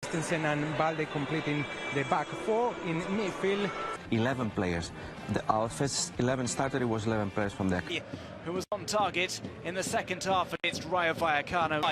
Christensen and Balde completing the back four in midfield. 11 players. Our first 11 started, it was 11 players from there. Who was on target in the second half against Rayo Vallecano.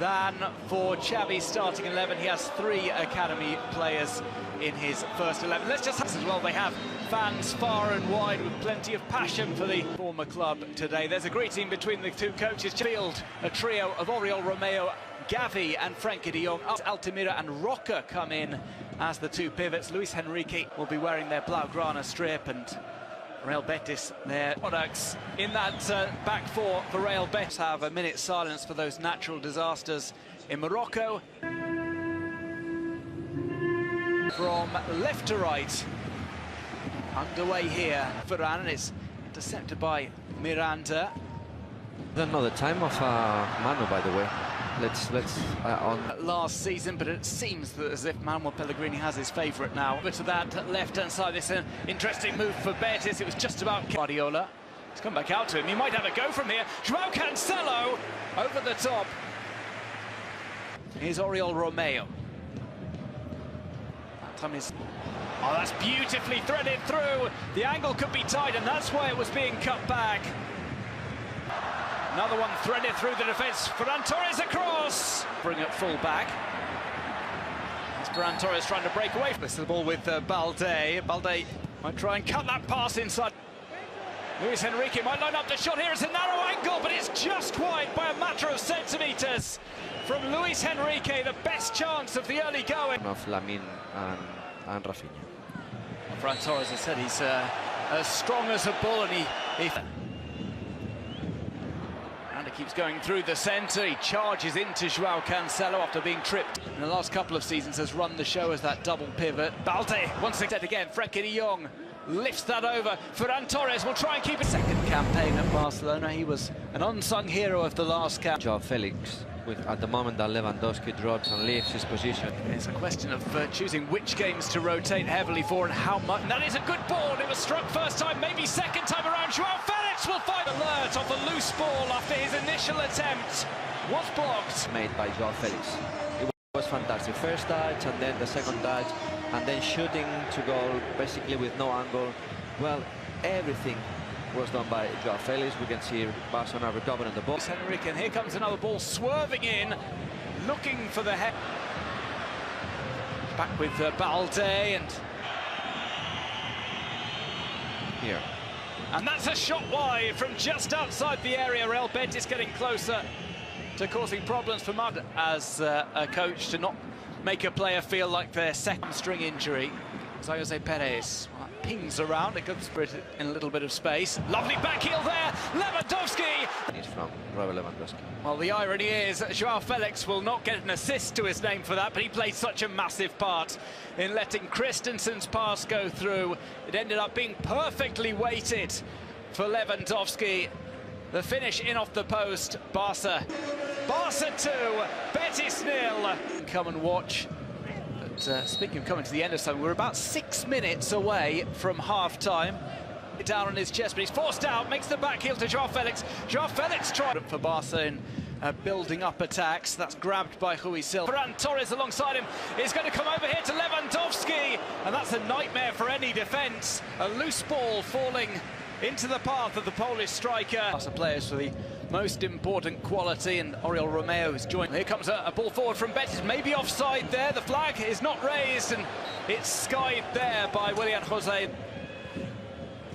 Then for Xavi starting 11, he has 3 academy players in his first 11. Let's just as well, they have fans far and wide with plenty of passion for the former club today. There's a greeting between the two coaches. Field, a trio of Oriol Romeo, Gavi and Frenkie de Jong. Altamira and Roca come in as the two pivots. Luis Enrique will be wearing their Blaugrana strip, and Real Betis, their products in that back four for Real Betis. Have a minute's silence for those natural disasters in Morocco. From left to right, underway here. Varane, and it's intercepted by Miranda. I don't know the time of Manu, by the way. Let's on last season, but it seems that as if Manuel Pellegrini has his favourite now. Over to that left-hand side, this is an interesting move for Betis. It was just about Guardiola. He's come back out to him. He might have a go from here. João Cancelo over the top. Here's Oriol Romeo. That time is... Oh, that's beautifully threaded through. The angle could be tight, and that's why it was being cut back. Another one threaded through the defence. Ferran Torres across. Bring it full back. It's Ferran Torres trying to break away. This is the ball with Balde. Balde might try and cut that pass inside. Luis Enrique might line up the shot here. It's a narrow angle, but it's just wide by a matter of centimetres from Luis Enrique. The best chance of the early going. Of Lamine and Rafinha. Ferran Torres has said he's as strong as a bull, and he keeps going through the centre. He charges into João Cancelo after being tripped in the last couple of seasons, has run the show as that double pivot. Balde once again, Frenkie de Jong lifts that over. Ferran Torres will try and keep it. Second campaign at Barcelona, he was an unsung hero of the last camp. João Felix, at the moment that Lewandowski drops and leaves his position. It's a question of choosing which games to rotate heavily for and how much. And that is a good ball. It was struck first time, maybe second time around. João Felix will find alert off a loose ball after his initial attempt was blocked. Made by João Felix. It was fantastic. First touch and then the second touch, and then shooting to goal basically with no angle. Well, everything was done by João Felix. We can see Barcelona recovering the ball. Enrique, and here comes another ball swerving in, looking for the head. Back with Balde, and here. And that's a shot wide from just outside the area. Real Betis getting closer to causing problems for Mark as a coach to not make a player feel like their second string injury. Jose Perez pings around, it goes for it in a little bit of space. Lovely back heel there, Lewandowski! He's from Robert Lewandowski. Well, the irony is João Felix will not get an assist to his name for that, but he played such a massive part in letting Christensen's pass go through. It ended up being perfectly weighted for Lewandowski. The finish in off the post, Barca 2, Betis 0. Come and watch. Speaking of coming to the end of something, we're about 6 minutes away from half-time. Down on his chest, but he's forced out, makes the back heel to João Felix. João Felix tried for Barca in building up attacks. That's grabbed by Rui Silva. Ferran Torres alongside him is going to come over here to Lewandowski, and that's a nightmare for any defence. A loose ball falling into the path of the Polish striker. Barca players for the most important quality, and Oriol Romeo is joined. Here comes a ball forward from Betis, maybe offside there. The flag is not raised, and it's skied there by Willian Jose.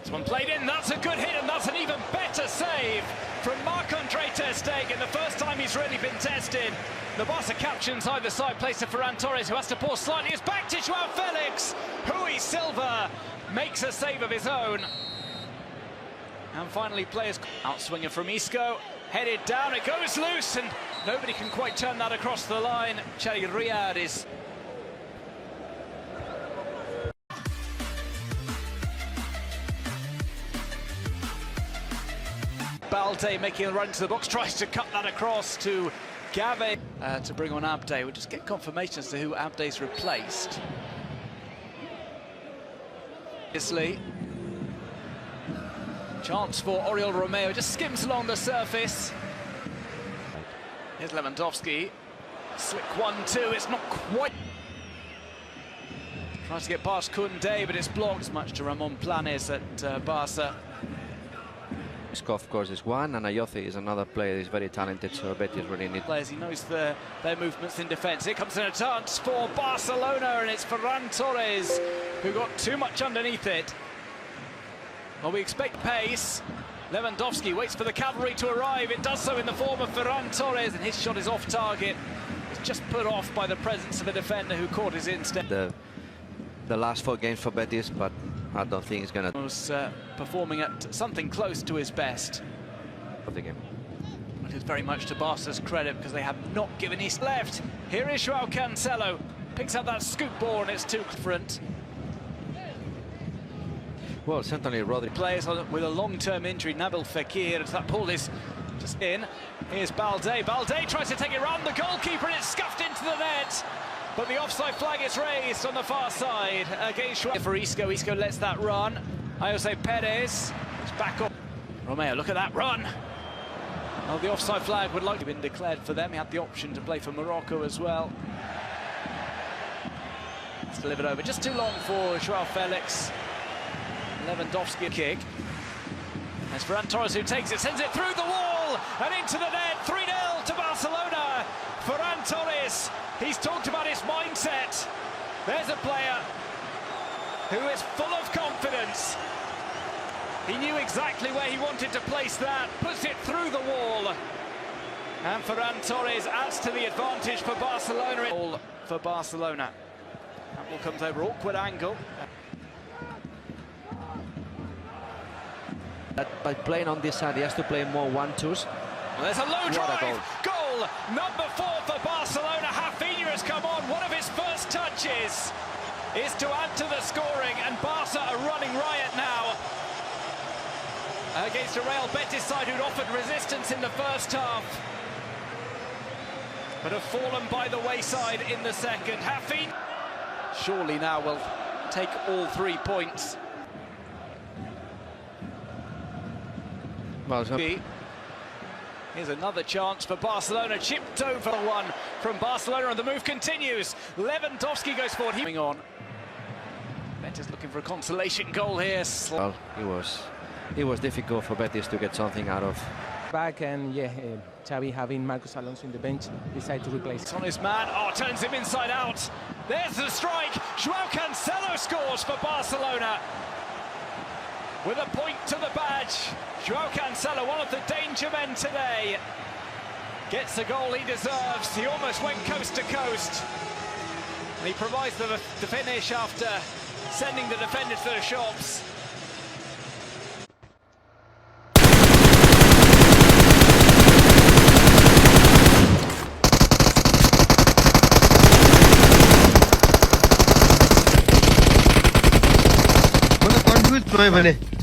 This one played in, that's a good hit, and that's an even better save from Marc-Andre ter Stegen. The first time he's really been tested. The Barca captains either side, plays to Ferran Torres, who has to pause slightly. It's back to João Felix. Rui Silva makes a save of his own. And finally, players outswinger from Isco, headed down, it goes loose, and nobody can quite turn that across the line. Chadi Riyad is... Balde making a run to the box, tries to cut that across to Gavi to bring on Abde. We'll just get confirmation as to who Abde's replaced. Obviously, chance for Oriol Romeo, just skims along the surface. Here's Lewandowski, Slick 1-2, it's not quite. Tries to get past Koundé, but it's blocked, much to Ramon Planes at Barca. Isco, of course, is one, and Ayoze is another player who's very talented, so Betis really need. Players, he knows their movements in defence. Here comes an chance for Barcelona, and it's Ferran Torres who got too much underneath it. Well, we expect pace. Lewandowski waits for the cavalry to arrive. It does so in the form of Ferran Torres, and his shot is off target. It's just put off by the presence of a defender who caught his instead. The last 4 games for Betis, but I don't think he's going to. Was performing at something close to his best of the game. It is very much to Barca's credit because they have not given his left. Here is Joao Cancelo, picks up that scoop ball, and it's too different. Well, certainly Rodri. Players with a long-term injury, Nabil Fekir, that ball is just in. Here's Balde. Balde tries to take it round the goalkeeper, and it's scuffed into the net. But the offside flag is raised on the far side against for Isco. Isco lets that run. Ayoze Perez is back up. Romeo, look at that run. Well, the offside flag would like to have been declared for them. He had the option to play for Morocco as well. It's delivered over just too long for Joao Felix. Lewandowski kick. It's Ferran Torres who takes it, sends it through the wall and into the net. 3-0 to Barcelona. Ferran Torres, he's talked about his mindset. There's a player who is full of confidence. He knew exactly where he wanted to place that, puts it through the wall. And Ferran Torres adds to the advantage for Barcelona. All for Barcelona. That ball comes over, awkward angle. By playing on this side, he has to play more 1-2s. Well, there's a low drive. Goal number 4 for Barcelona. Rafinha has come on. One of his first touches is to add to the scoring, and Barca are running riot now against a Real Betis side who'd offered resistance in the first half, but have fallen by the wayside in the second. Rafinha surely now will take all 3 points. Well, here's another chance for Barcelona, chipped over one from Barcelona, and the move continues. Lewandowski goes forward. He's on. Betis looking for a consolation goal here. Well, it was difficult for Betis to get something out of. Back, and yeah, Xavi, having Marcos Alonso in the bench, decided to replace. It's on his man. Oh, turns him inside out. There's the strike. Joao Cancelo scores for Barcelona. With a point to the badge, Joao Cancelo, one of the danger men today, gets the goal he deserves. He almost went coast to coast. And he provides the finish after sending the defender to the shops. Confused,